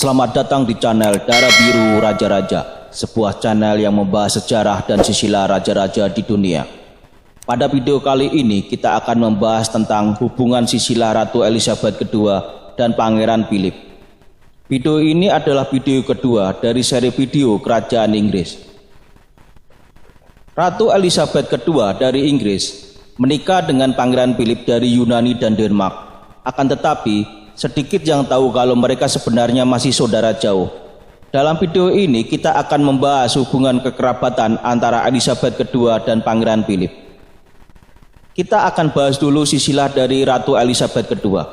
Selamat datang di channel Darah Biru Raja-Raja, sebuah channel yang membahas sejarah dan silsilah raja-raja di dunia. Pada video kali ini kita akan membahas tentang hubungan silsilah Ratu Elizabeth II dan Pangeran Philip. Video ini adalah video kedua dari seri video Kerajaan Inggris. Ratu Elizabeth II dari Inggris menikah dengan Pangeran Philip dari Yunani dan Denmark. Akan tetapi sedikit yang tahu kalau mereka sebenarnya masih saudara jauh. Dalam video ini kita akan membahas hubungan kekerabatan antara Elizabeth II dan Pangeran Philip. Kita akan bahas dulu silsilah dari Ratu Elizabeth II.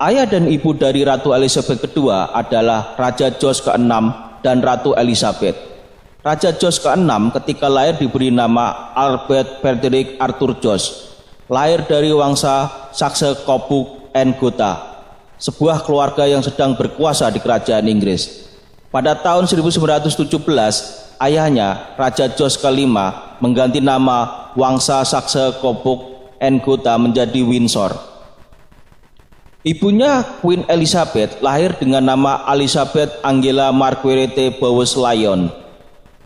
Ayah dan ibu dari Ratu Elizabeth II adalah Raja George ke-6 dan Ratu Elizabeth. Raja George ke-6 ketika lahir diberi nama Albert Frederick Arthur George, lahir dari wangsa Saxe-Coburg-en-Gotha, sebuah keluarga yang sedang berkuasa di kerajaan Inggris. Pada tahun 1917, ayahnya, Raja George ke-5, mengganti nama wangsa Saxe-Coburg-en-Gotha menjadi Windsor. Ibunya, Queen Elizabeth, lahir dengan nama Elizabeth Angela Marguerite Bowes-Lyon,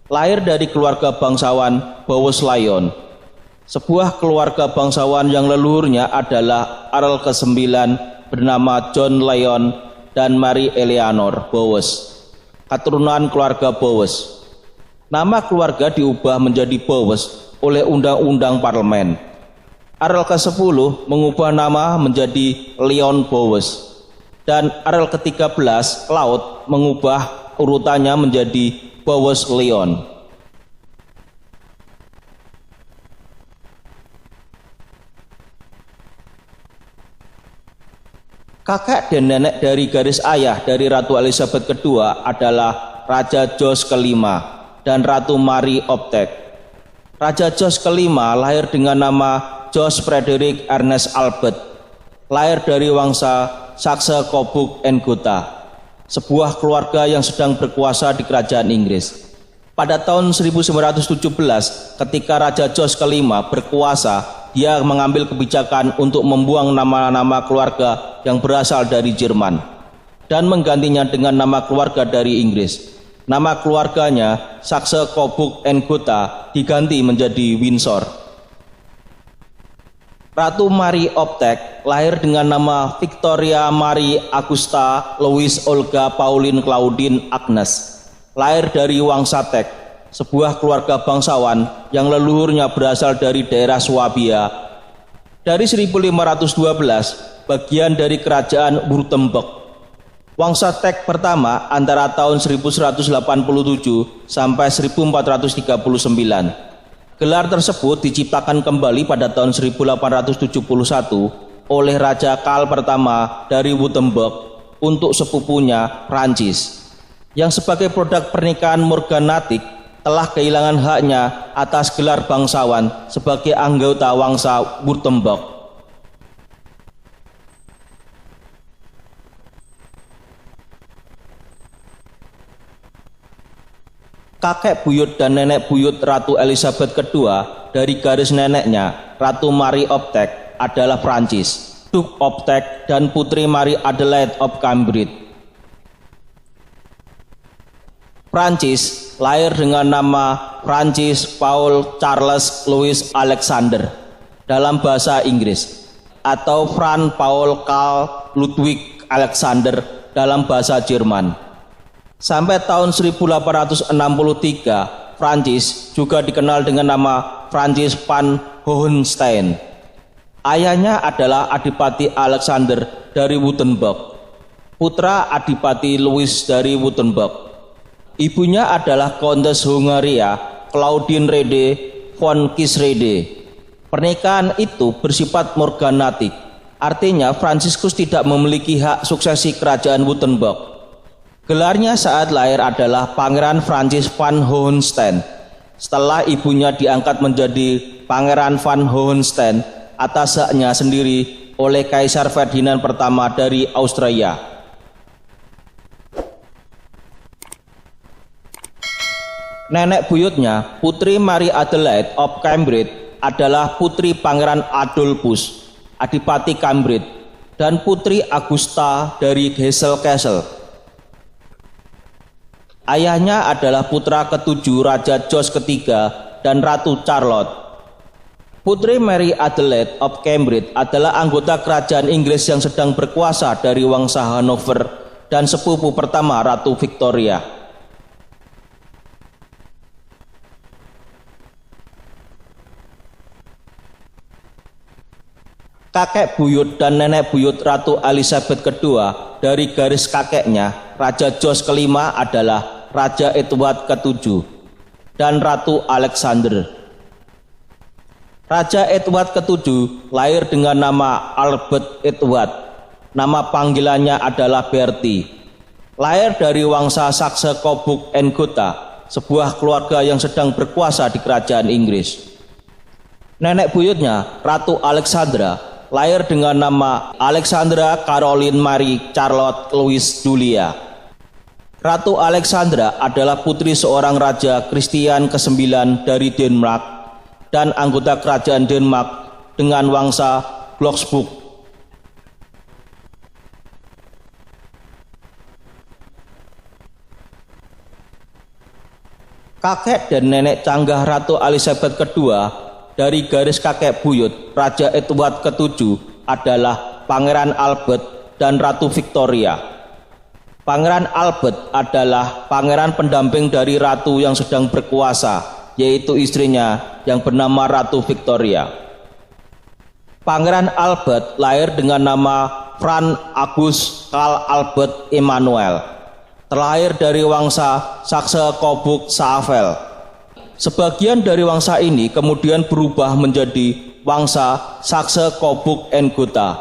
lahir dari keluarga bangsawan Bowes-Lyon, sebuah keluarga bangsawan yang leluhurnya adalah Earl ke-9 bernama John Lyon dan Mary Eleanor Bowes, keturunan keluarga Bowes. Nama keluarga diubah menjadi Bowes oleh Undang-Undang Parlemen. Earl ke-10 mengubah nama menjadi Leon Bowes, dan Earl ke-13 Claude mengubah urutannya menjadi Bowes-Lyon. Kakek dan nenek dari garis ayah dari Ratu Elizabeth II adalah Raja George ke-5 dan Ratu Marie Optek. Raja George ke-5 lahir dengan nama George Frederick Ernest Albert, lahir dari wangsa Saxe-Coburg-en-Gotha, sebuah keluarga yang sedang berkuasa di kerajaan Inggris. Pada tahun 1917, ketika Raja George ke-5 berkuasa, dia mengambil kebijakan untuk membuang nama-nama keluarga yang berasal dari Jerman dan menggantinya dengan nama keluarga dari Inggris. Nama keluarganya, Saxe-Coburg-en-Gotha, diganti menjadi Windsor. Ratu Marie Optek lahir dengan nama Victoria Marie Augusta Louise Olga Pauline Claudine Agnes, lahir dari wangsa Tek, sebuah keluarga bangsawan yang leluhurnya berasal dari daerah Swabia. Dari 1512, bagian dari kerajaan Württemberg. Wangsa Tek pertama antara tahun 1187 sampai 1439. Gelar tersebut diciptakan kembali pada tahun 1871 oleh Raja Karl pertama dari Württemberg untuk sepupunya Prancis, yang sebagai produk pernikahan morganatik telah kehilangan haknya atas gelar bangsawan sebagai anggota wangsa Württemberg. Kakek buyut dan nenek buyut Ratu Elizabeth II dari garis neneknya, Ratu Marie Optek, adalah Prancis, Duke Optek dan Putri Marie Adelaide of Cambridge. Prancis lahir dengan nama Francis Paul Charles Louis Alexander dalam bahasa Inggris, atau Franz Paul Karl Ludwig Alexander dalam bahasa Jerman. Sampai tahun 1863, Prancis juga dikenal dengan nama Francis van Hohenstein. Ayahnya adalah Adipati Alexander dari Württemberg, putra Adipati Louis dari Württemberg. Ibunya adalah Countess Hungaria Claudine Rede von Kiesrede. Pernikahan itu bersifat morganatik, artinya Fransiskus tidak memiliki hak suksesi kerajaan Württemberg. Gelarnya saat lahir adalah Pangeran Francis van Hohenstein. Setelah ibunya diangkat menjadi Pangeran van Hohenstein atas haknya sendiri oleh Kaisar Ferdinand pertama dari Austria. Nenek buyutnya, Putri Marie Adelaide of Cambridge, adalah putri Pangeran Adolphus, Adipati Cambridge, dan Putri Augusta dari Hesse-Kassel. Ayahnya adalah putra ketujuh Raja George III dan Ratu Charlotte. Putri Mary Adelaide of Cambridge adalah anggota kerajaan Inggris yang sedang berkuasa dari Wangsa Hanover dan sepupu pertama Ratu Victoria. Kakek buyut dan nenek buyut Ratu Elizabeth II dari garis kakeknya, Raja George V adalah Raja Edward VII dan Ratu Alexander. Raja Edward VII lahir dengan nama Albert Edward. Nama panggilannya adalah Bertie. Lahir dari Wangsa Saxe Coburg and Gotha, sebuah keluarga yang sedang berkuasa di kerajaan Inggris. Nenek buyutnya, Ratu Alexandra, lahir dengan nama Alexandra Caroline Marie Charlotte Louise Julia. Ratu Alexandra adalah putri seorang raja Christian ke-9 dari Denmark dan anggota kerajaan Denmark dengan wangsa Glücksburg. Kakek dan nenek canggah Ratu Elizabeth II dari garis kakek buyut Raja Edward VII adalah Pangeran Albert dan Ratu Victoria. Pangeran Albert adalah pangeran pendamping dari ratu yang sedang berkuasa, yaitu istrinya yang bernama Ratu Victoria. Pangeran Albert lahir dengan nama Franz August Karl Albert Emanuel, terlahir dari wangsa Saxe-Coburg-Saalfeld. Sebagian dari wangsa ini kemudian berubah menjadi wangsa Saxe-Coburg and Gotha.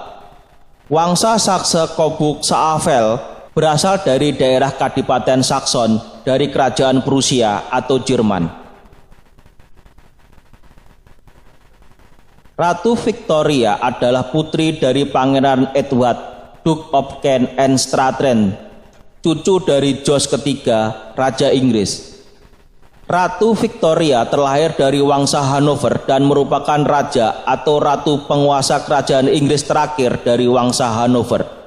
Wangsa Saxe-Coburg-Saalfeld berasal dari daerah Kadipaten Saxon dari kerajaan Prusia atau Jerman. Ratu Victoria adalah putri dari Pangeran Edward, Duke of Kent and Strathern, cucu dari George III, Raja Inggris. Ratu Victoria terlahir dari Wangsa Hanover dan merupakan raja atau ratu penguasa kerajaan Inggris terakhir dari Wangsa Hanover.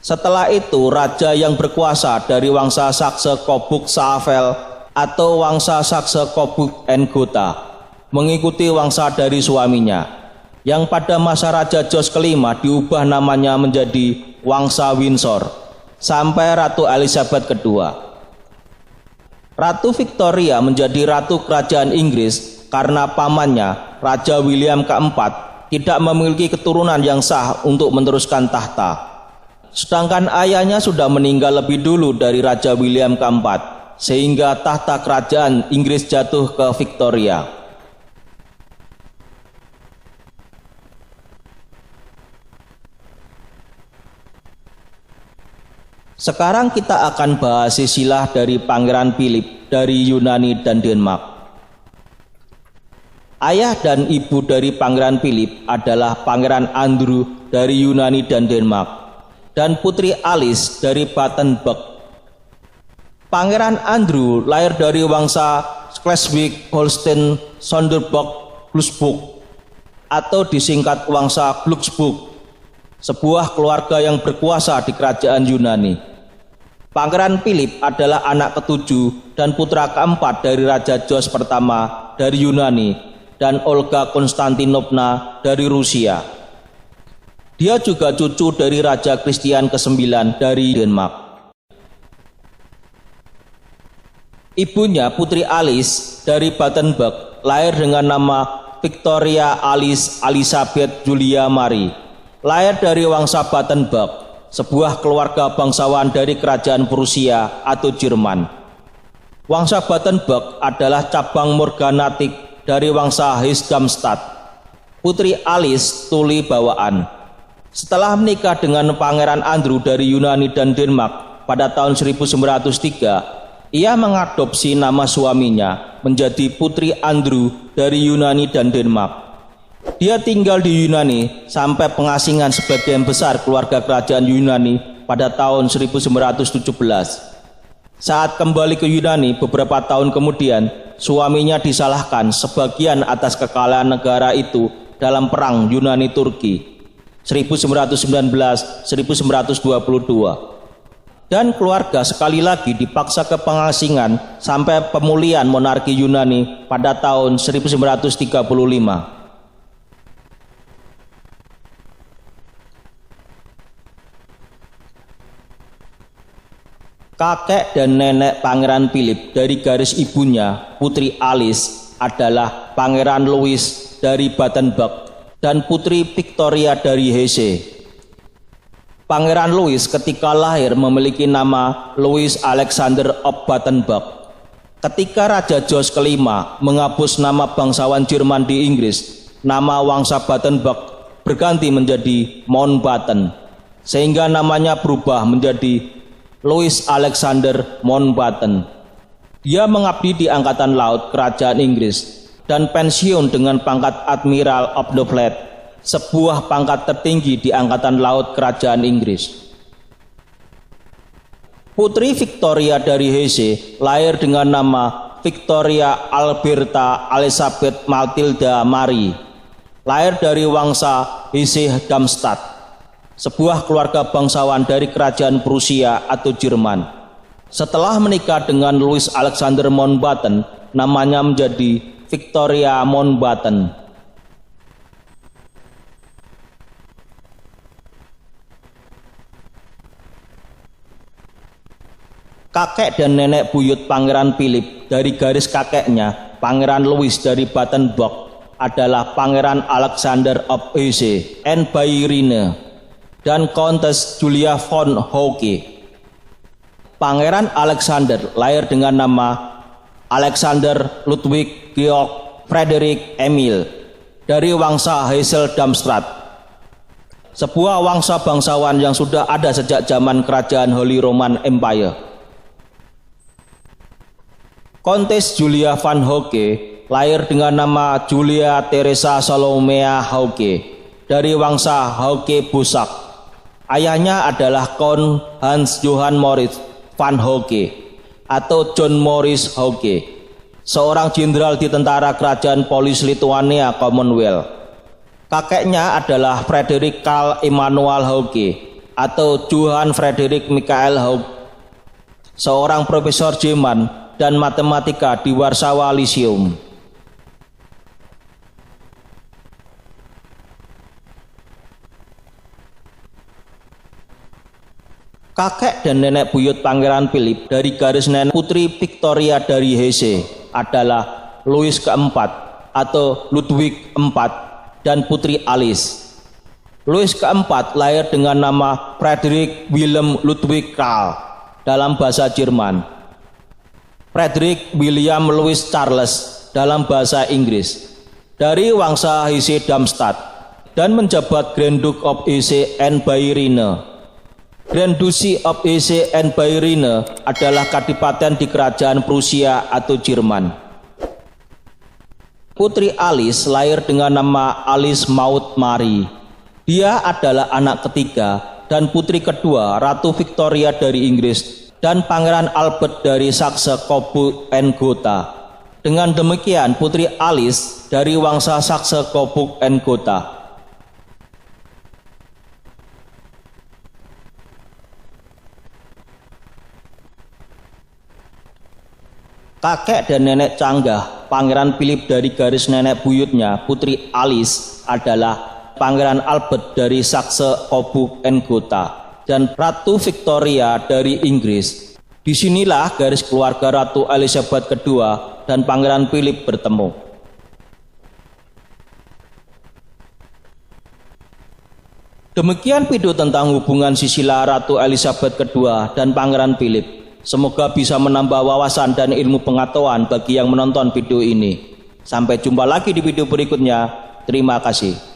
Setelah itu, raja yang berkuasa dari Wangsa Saxe-Coburg-Saalfeld atau Wangsa Saxe-Coburg and Gotha mengikuti wangsa dari suaminya, yang pada masa Raja George V diubah namanya menjadi Wangsa Windsor sampai Ratu Elizabeth II. Ratu Victoria menjadi ratu kerajaan Inggris karena pamannya, Raja William keempat, tidak memiliki keturunan yang sah untuk meneruskan tahta. Sedangkan ayahnya sudah meninggal lebih dulu dari Raja William keempat, sehingga tahta kerajaan Inggris jatuh ke Victoria. Sekarang kita akan bahas silsilah dari Pangeran Philip dari Yunani dan Denmark. Ayah dan ibu dari Pangeran Philip adalah Pangeran Andrew dari Yunani dan Denmark dan Putri Alice dari Battenberg. Pangeran Andrew lahir dari wangsa Schleswig-Holstein Sonderburg Glücksburg atau disingkat wangsa Glücksburg, sebuah keluarga yang berkuasa di kerajaan Yunani. Pangeran Philip adalah anak ketujuh dan putra keempat dari Raja George pertama dari Yunani dan Olga Konstantinovna dari Rusia. Dia juga cucu dari Raja Christian ke-9 dari Denmark. Ibunya, Putri Alice dari Battenberg, lahir dengan nama Victoria Alice Elizabeth Julia Marie. Lahir dari wangsa Battenberg, sebuah keluarga bangsawan dari kerajaan Prusia atau Jerman. Wangsa Battenberg adalah cabang morganatik dari wangsa Hesse-Darmstadt. Putri Alice tuli bawaan. Setelah menikah dengan Pangeran Andrew dari Yunani dan Denmark pada tahun 1903, ia mengadopsi nama suaminya menjadi Putri Andrew dari Yunani dan Denmark. Dia tinggal di Yunani sampai pengasingan sebagian besar keluarga kerajaan Yunani pada tahun 1917. Saat kembali ke Yunani beberapa tahun kemudian, suaminya disalahkan sebagian atas kekalahan negara itu dalam perang Yunani-Turki 1919-1922. Dan keluarga sekali lagi dipaksa ke pengasingan sampai pemulihan monarki Yunani pada tahun 1935. Kakek dan nenek Pangeran Philip dari garis ibunya, Putri Alice, adalah Pangeran Louis dari Battenberg dan Putri Victoria dari Hesse. Pangeran Louis ketika lahir memiliki nama Louis Alexander of Battenberg. Ketika Raja George kelima menghapus nama bangsawan Jerman di Inggris, nama wangsa Battenberg berganti menjadi Mountbatten, sehingga namanya berubah menjadi Louis Alexander Mountbatten. Dia mengabdi di Angkatan Laut Kerajaan Inggris dan pensiun dengan pangkat Admiral of the Fleet, sebuah pangkat tertinggi di Angkatan Laut Kerajaan Inggris. Putri Victoria dari Hesse lahir dengan nama Victoria Alberta Elizabeth Matilda Marie. Lahir dari wangsa Hesse-Darmstadt, sebuah keluarga bangsawan dari kerajaan Prusia atau Jerman. Setelah menikah dengan Louis Alexander Mountbatten, namanya menjadi Victoria Mountbatten. Kakek dan nenek buyut Pangeran Philip dari garis kakeknya, Pangeran Louis dari Battenberg, adalah Pangeran Alexander of Hesse and Bayerine dan Countess Julia von Hauke. Pangeran Alexander lahir dengan nama Alexander Ludwig Georg Frederick Emil dari wangsa Hesse-Darmstadt, sebuah wangsa bangsawan yang sudah ada sejak zaman kerajaan Holy Roman Empire. Countess Julia van Hauke lahir dengan nama Julia Teresa Salomea Hauke dari wangsa Hauke-Bossach. Ayahnya adalah Count Hans Johann Moritz van Hauke atau John Maurice Hauke, seorang jenderal di tentara kerajaan Polis Lithuania Commonwealth. Kakeknya adalah Frederick Karl Emanuel Hauke atau Johann Frederick Michael Hauke, seorang profesor Jerman dan matematika di Warsawa Lyceum. Kakek dan nenek buyut Pangeran Philip dari garis nenek Putri Victoria dari Hesse adalah Louis keempat atau Ludwig IV dan Putri Alice. Louis keempat lahir dengan nama Frederick Wilhelm Ludwig Karl dalam bahasa Jerman, Frederick William Louis Charles dalam bahasa Inggris, dari wangsa Hesse-Darmstadt dan menjabat Grand Duke of Hesse and Bayerine. Grand Duchy of Hesse and Bayerine adalah kadipaten di kerajaan Prusia atau Jerman. Putri Alice lahir dengan nama Alice Maud Marie. Dia adalah anak ketiga dan putri kedua Ratu Victoria dari Inggris dan Pangeran Albert dari Saxe-Coburg-Gotha. Dengan demikian, Putri Alice dari wangsa Saxe-Coburg-Gotha. Kakek dan nenek canggah Pangeran Philip dari garis nenek buyutnya, Putri Alice, adalah Pangeran Albert dari Saxe-Coburg-Gotha dan Ratu Victoria dari Inggris. Disinilah garis keluarga Ratu Elizabeth II dan Pangeran Philip bertemu. Demikian video tentang hubungan Sisila Ratu Elizabeth II dan Pangeran Philip. Semoga bisa menambah wawasan dan ilmu pengetahuan bagi yang menonton video ini. Sampai jumpa lagi di video berikutnya. Terima kasih.